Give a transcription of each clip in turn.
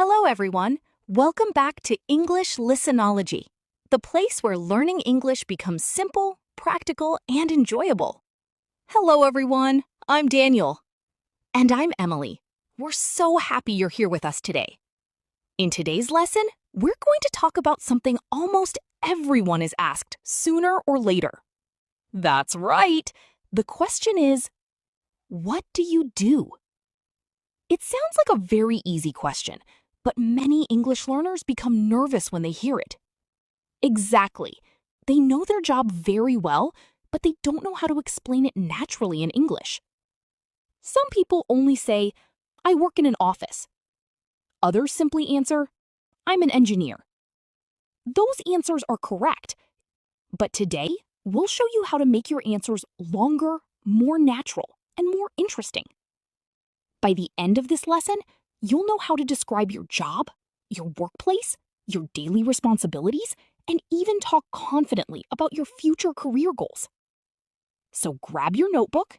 Hello, everyone. Welcome back to English Listenology, the place where learning English becomes simple, practical, and enjoyable. Hello, everyone. I'm Daniel. And I'm Emily. We're so happy you're here with us today. In today's lesson, we're going to talk about something almost everyone is asked sooner or later. That's right. The question is, what do you do? It sounds like a very easy question, but many English learners become nervous when they hear it. Exactly. They know their job very well, but they don't know how to explain it naturally in English. Some people only say, I work in an office. Others simply answer, I'm an engineer. Those answers are correct, but today we'll show you how to make your answers longer, more natural, and more interesting. By the end of this lesson, you'll know how to describe your job, your workplace, your daily responsibilities, and even talk confidently about your future career goals. So grab your notebook,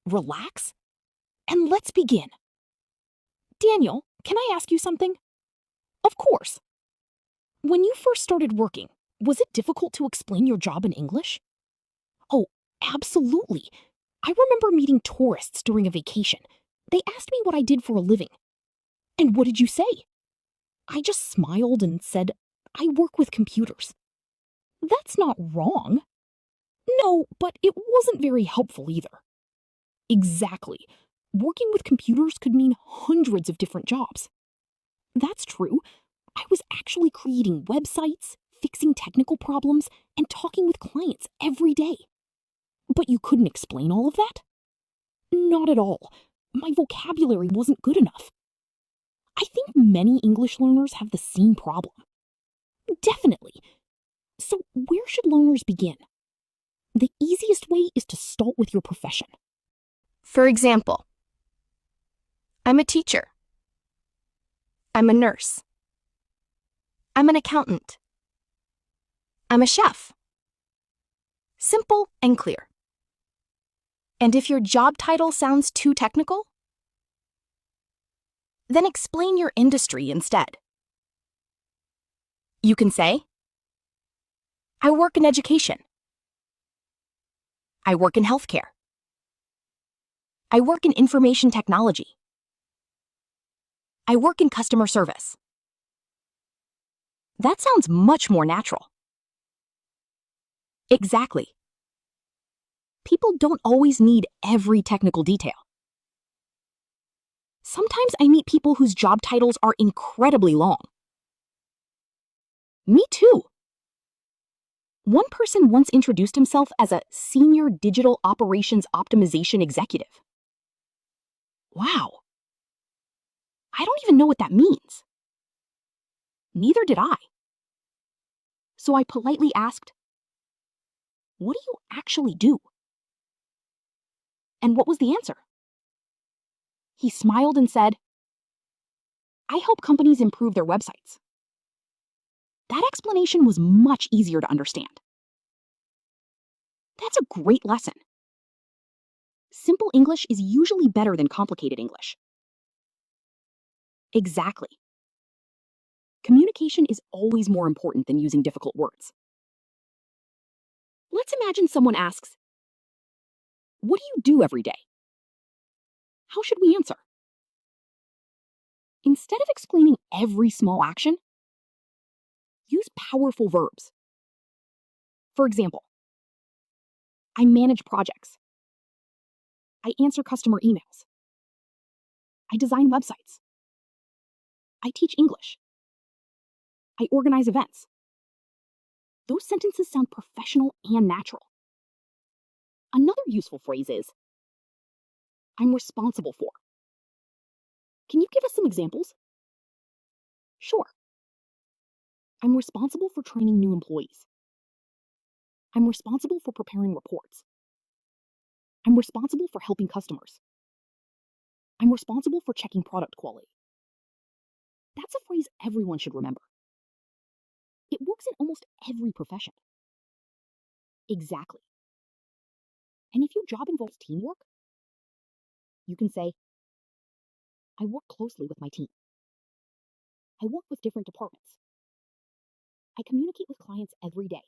relax, and let's begin. Daniel, can I ask you something? Of course. When you first started working, was it difficult to explain your job in English? Oh, absolutely. I remember meeting tourists during a vacation. They asked me what I did for a living. And what did you say? I just smiled and said, I work with computers. That's not wrong. No, but it wasn't very helpful either. Exactly. Working with computers could mean hundreds of different jobs. That's true. I was actually creating websites, fixing technical problems, and talking with clients every day. But you couldn't explain all of that? Not at all. My vocabulary wasn't good enough. I think many English learners have the same problem. Definitely. So where should learners begin? The easiest way is to start with your profession. For example, I'm a teacher. I'm a nurse. I'm an accountant. I'm a chef. Simple and clear. And if your job title sounds too technical, then explain your industry instead. You can say, I work in education. I work in healthcare. I work in information technology. I work in customer service. That sounds much more natural. Exactly. People don't always need every technical detail. Sometimes I meet people whose job titles are incredibly long. Me too. One person once introduced himself as a Senior Digital Operations Optimization Executive. Wow. I don't even know what that means. Neither did I. So I politely asked, what do you actually do? And what was the answer? He smiled and said, I help companies improve their websites. That explanation was much easier to understand. That's a great lesson. Simple English is usually better than complicated English. Exactly. Communication is always more important than using difficult words. Let's imagine someone asks, what do you do every day? How should we answer? Instead of explaining every small action, use powerful verbs. For example, I manage projects. I answer customer emails. I design websites. I teach English. I organize events. Those sentences sound professional and natural. Another useful phrase is, I'm responsible for. Can you give us some examples? Sure. I'm responsible for training new employees. I'm responsible for preparing reports. I'm responsible for helping customers. I'm responsible for checking product quality. That's a phrase everyone should remember. It works in almost every profession. Exactly. And if your job involves teamwork, you can say, I work closely with my team. I work with different departments. I communicate with clients every day.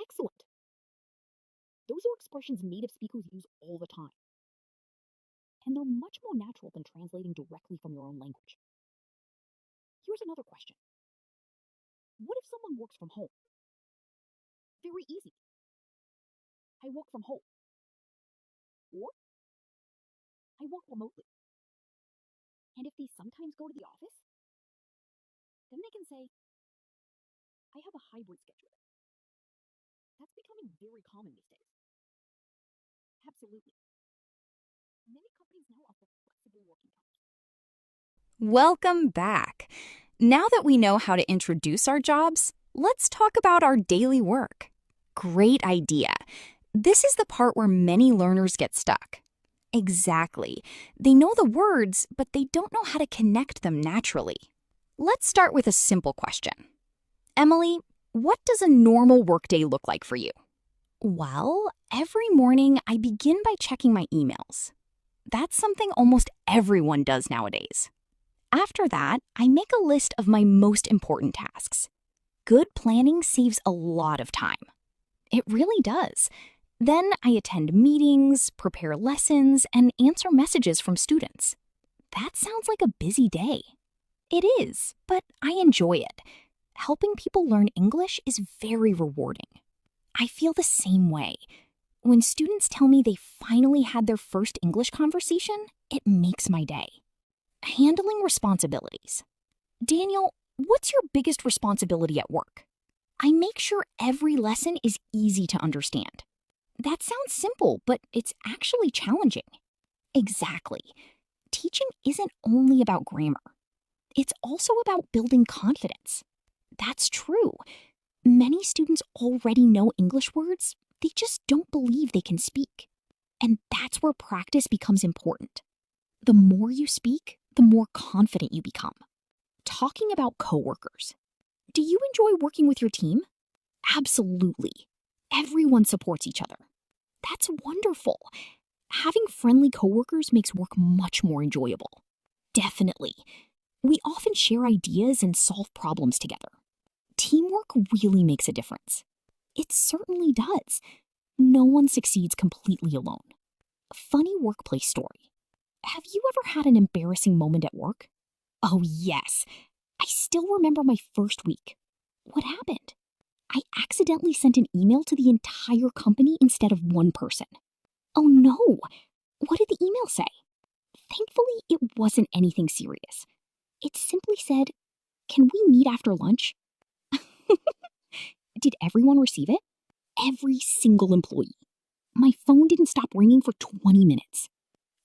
Excellent. Those are expressions native speakers use all the time. And they're much more natural than translating directly from your own language. Here's another question. What if someone works from home? Very easy. I work from home. Or I work remotely. And if they sometimes go to the office, then they can say, I have a hybrid schedule. That's becoming very common these days. Absolutely. Many companies now offer flexible working times. Welcome back. Now that we know how to introduce our jobs, let's talk about our daily work. Great idea. This is the part where many learners get stuck. Exactly. They know the words, but they don't know how to connect them naturally. Let's start with a simple question. Emily, what does a normal workday look like for you? Well, every morning I begin by checking my emails. That's something almost everyone does nowadays. After that, I make a list of my most important tasks. Good planning saves a lot of time. It really does. Then I attend meetings, prepare lessons, and answer messages from students. That sounds like a busy day. It is, but I enjoy it. Helping people learn English is very rewarding. I feel the same way. When students tell me they finally had their first English conversation, it makes my day. Handling responsibilities. Daniel, what's your biggest responsibility at work? I make sure every lesson is easy to understand. That sounds simple, but it's actually challenging. Exactly. Teaching isn't only about grammar. It's also about building confidence. That's true. Many students already know English words, they just don't believe they can speak. And that's where practice becomes important. The more you speak, the more confident you become. Talking about coworkers. Do you enjoy working with your team? Absolutely. Everyone supports each other. That's wonderful. Having friendly coworkers makes work much more enjoyable. Definitely. We often share ideas and solve problems together. Teamwork really makes a difference. It certainly does. No one succeeds completely alone. Funny workplace story. Have you ever had an embarrassing moment at work? Oh, yes. I still remember my first week. What happened? I accidentally sent an email to the entire company instead of one person. Oh no! What did the email say? Thankfully, it wasn't anything serious. It simply said, "Can we meet after lunch?" Did everyone receive it? Every single employee. My phone didn't stop ringing for 20 minutes.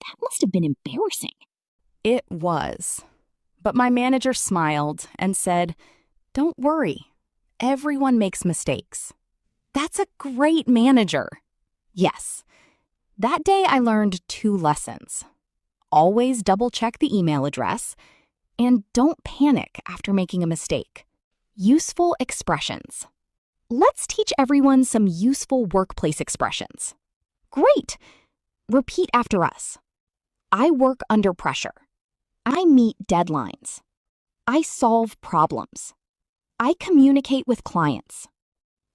That must have been embarrassing. It was. But my manager smiled and said, "Don't worry. Everyone makes mistakes." That's a great manager. Yes. That day I learned 2 lessons. Always double-check the email address, and don't panic after making a mistake. Useful expressions. Let's teach everyone some useful workplace expressions. Great! Repeat after us. I work under pressure. I meet deadlines. I solve problems. I communicate with clients.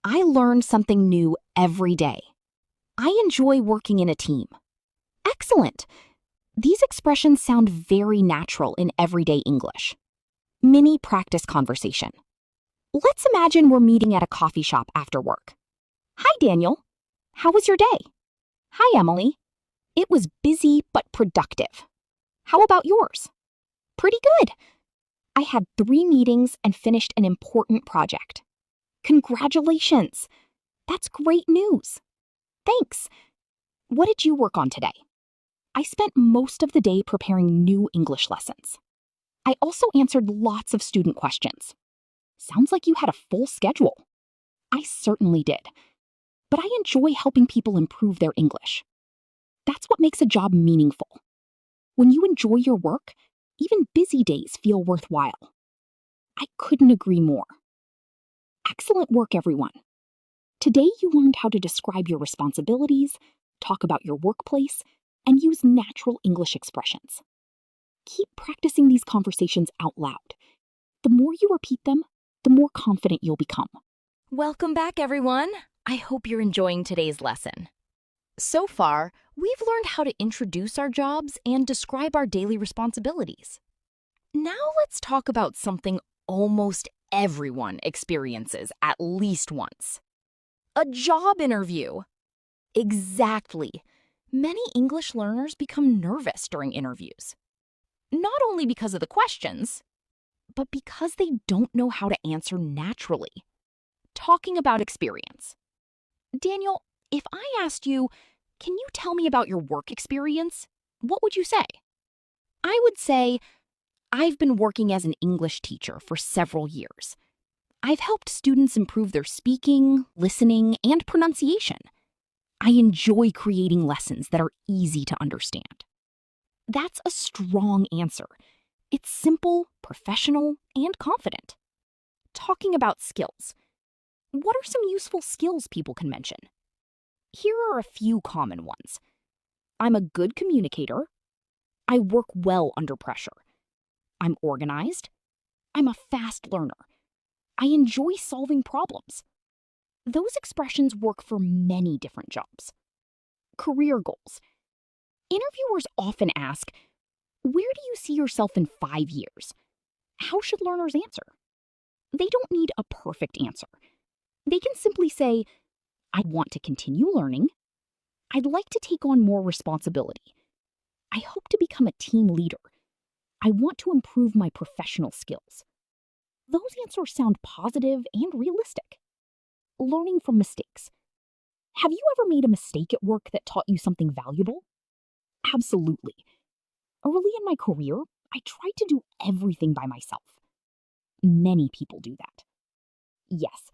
I learn something new every day. I enjoy working in a team. Excellent! These expressions sound very natural in everyday English. Mini practice conversation. Let's imagine we're meeting at a coffee shop after work. Hi, Daniel. How was your day? Hi, Emily. It was busy but productive. How about yours? Pretty good. I had 3 meetings and finished an important project. Congratulations. That's great news. Thanks. What did you work on today? I spent most of the day preparing new English lessons. I also answered lots of student questions. Sounds like you had a full schedule. I certainly did. But I enjoy helping people improve their English. That's what makes a job meaningful. When you enjoy your work, even busy days feel worthwhile. I couldn't agree more. Excellent work, everyone. Today you learned how to describe your responsibilities, talk about your workplace, and use natural English expressions. Keep practicing these conversations out loud. The more you repeat them, the more confident you'll become. Welcome back, everyone. I hope you're enjoying today's lesson. So far, we've learned how to introduce our jobs and describe our daily responsibilities. Now let's talk about something almost everyone experiences at least once. A job interview. Exactly. Many English learners become nervous during interviews. Not only because of the questions, but because they don't know how to answer naturally. Talking about experience. Daniel, if I asked you, can you tell me about your work experience? What would you say? I would say, I've been working as an English teacher for several years. I've helped students improve their speaking, listening, and pronunciation. I enjoy creating lessons that are easy to understand. That's a strong answer. It's simple, professional, and confident. Talking about skills. What are some useful skills people can mention? Here are a few common ones. I'm a good communicator. I work well under pressure. I'm organized. I'm a fast learner. I enjoy solving problems. Those expressions work for many different jobs. Career goals. Interviewers often ask, where do you see yourself in 5 years? How should learners answer? They don't need a perfect answer. They can simply say, I want to continue learning. I'd like to take on more responsibility. I hope to become a team leader. I want to improve my professional skills. Those answers sound positive and realistic. Learning from mistakes. Have you ever made a mistake at work that taught you something valuable? Absolutely. Early in my career, I tried to do everything by myself. Many people do that. Yes,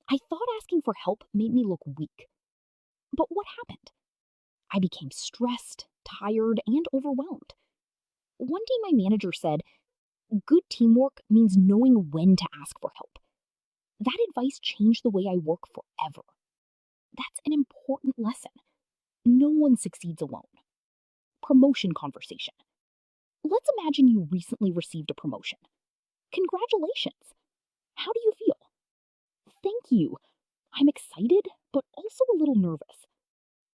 I thought asking for help made me look weak. But what happened? I became stressed, tired, and overwhelmed. One day my manager said, good teamwork means knowing when to ask for help. That advice changed the way I work forever. That's an important lesson. No one succeeds alone. Promotion conversation. Let's imagine you recently received a promotion. Congratulations. How do you feel? Thank you. I'm excited, but also a little nervous.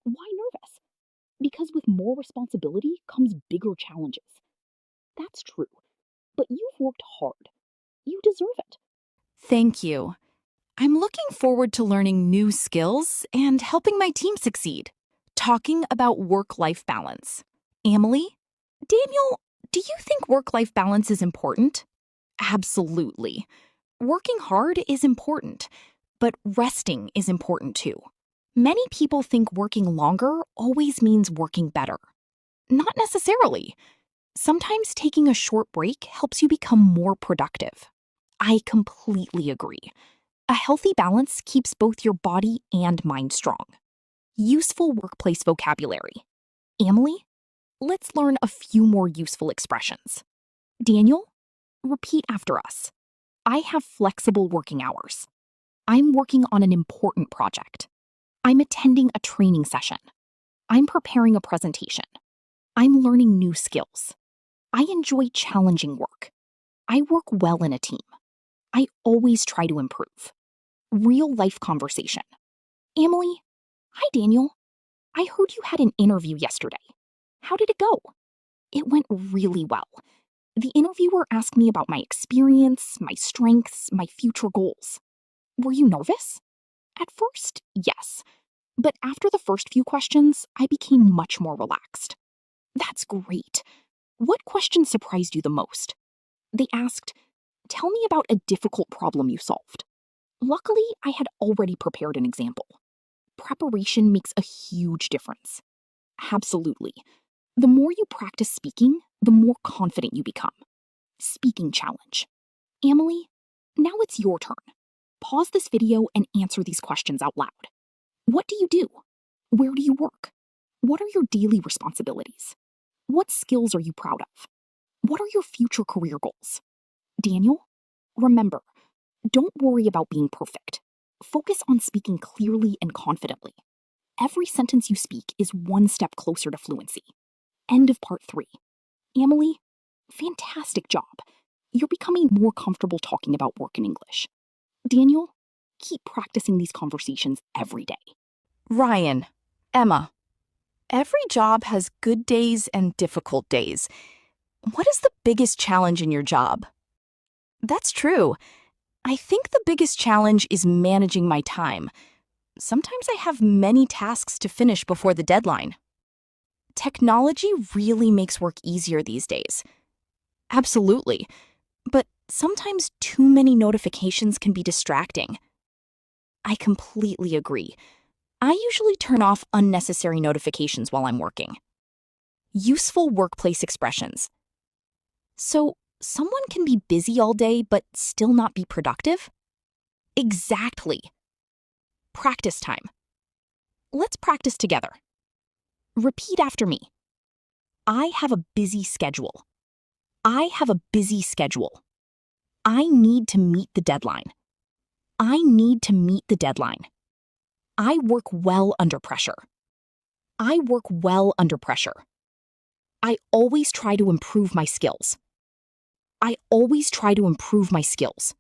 Why nervous? Because with more responsibility comes bigger challenges. That's true, but you've worked hard. You deserve it. Thank you. I'm looking forward to learning new skills and helping my team succeed. Talking about work-life balance. Emily? Daniel, do you think work-life balance is important? Absolutely. Working hard is important, but resting is important too. Many people think working longer always means working better. Not necessarily. Sometimes taking a short break helps you become more productive. I completely agree. A healthy balance keeps both your body and mind strong. Useful workplace vocabulary. Emily, let's learn a few more useful expressions. Daniel, repeat after us. I have flexible working hours. I'm working on an important project. I'm attending a training session. I'm preparing a presentation. I'm learning new skills. I enjoy challenging work. I work well in a team. I always try to improve. Real life conversation. Emily, hi Daniel. I heard you had an interview yesterday. How did it go? It went really well. The interviewer asked me about my experience, my strengths, my future goals. Were you nervous? At first, yes. But after the first few questions, I became much more relaxed. That's great. What question surprised you the most? They asked, tell me about a difficult problem you solved. Luckily, I had already prepared an example. Preparation makes a huge difference. Absolutely. The more you practice speaking, the more confident you become. Speaking challenge. Emily, now it's your turn. Pause this video and answer these questions out loud. What do you do? Where do you work? What are your daily responsibilities? What skills are you proud of? What are your future career goals? Daniel, remember, don't worry about being perfect. Focus on speaking clearly and confidently. Every sentence you speak is one step closer to fluency. End of part 3. Emily, Fantastic job. You're becoming more comfortable talking about work in English. Daniel, keep practicing these conversations every day. Ryan, Emma, every job has good days and difficult days. What is the biggest challenge in your job? That's true. I think the biggest challenge is managing my time. Sometimes I have many tasks to finish before the deadline. Technology really makes work easier these days. Absolutely. But sometimes too many notifications can be distracting. I completely agree. I usually turn off unnecessary notifications while I'm working. Useful workplace expressions. So, someone can be busy all day but still not be productive? Exactly. Practice time. Let's practice together. Repeat after me. I have a busy schedule. I have a busy schedule. I need to meet the deadline. I need to meet the deadline. I work well under pressure. I work well under pressure. I always try to improve my skills. I always try to improve my skills.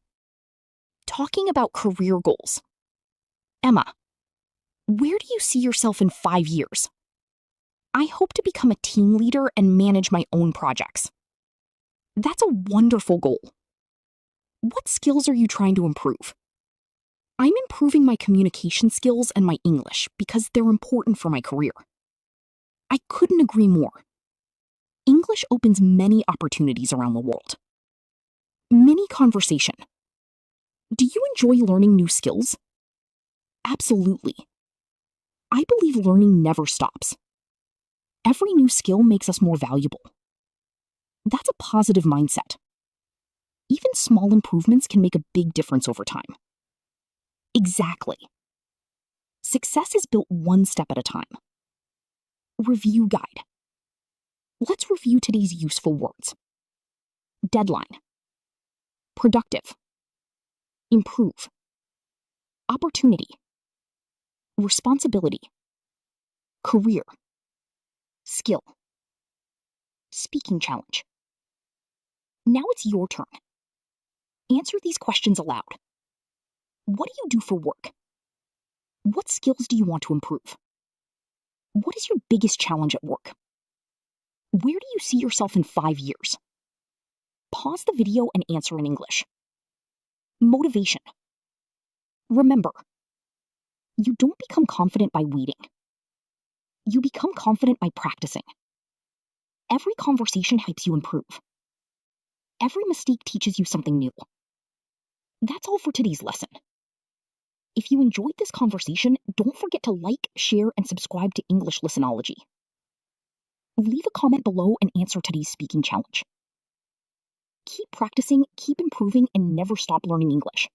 Talking about career goals. Emma, where do you see yourself in 5 years? I hope to become a team leader and manage my own projects. That's a wonderful goal. What skills are you trying to improve? I'm improving my communication skills and my English because they're important for my career. I couldn't agree more. English opens many opportunities around the world. Mini conversation. Do you enjoy learning new skills? Absolutely. I believe learning never stops. Every new skill makes us more valuable. That's a positive mindset. Even small improvements can make a big difference over time. Exactly. Success is built one step at a time. Review guide. Let's review today's useful words. Deadline. Productive. Improve. Opportunity. Responsibility. Career. Skill. Speaking challenge. Now it's your turn. Answer these questions aloud. What do you do for work? What skills do you want to improve? What is your biggest challenge at work? Where do you see yourself in 5 years? Pause the video and answer in English. Motivation. Remember, you don't become confident by waiting. You become confident by practicing. Every conversation helps you improve. Every mistake teaches you something new. That's all for today's lesson. If you enjoyed this conversation, don't forget to like, share, and subscribe to English Listenology. Leave a comment below and answer today's speaking challenge. Keep practicing, keep improving, and never stop learning English.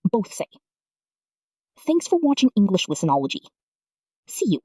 Both say. Thanks for watching English Listenology. See you.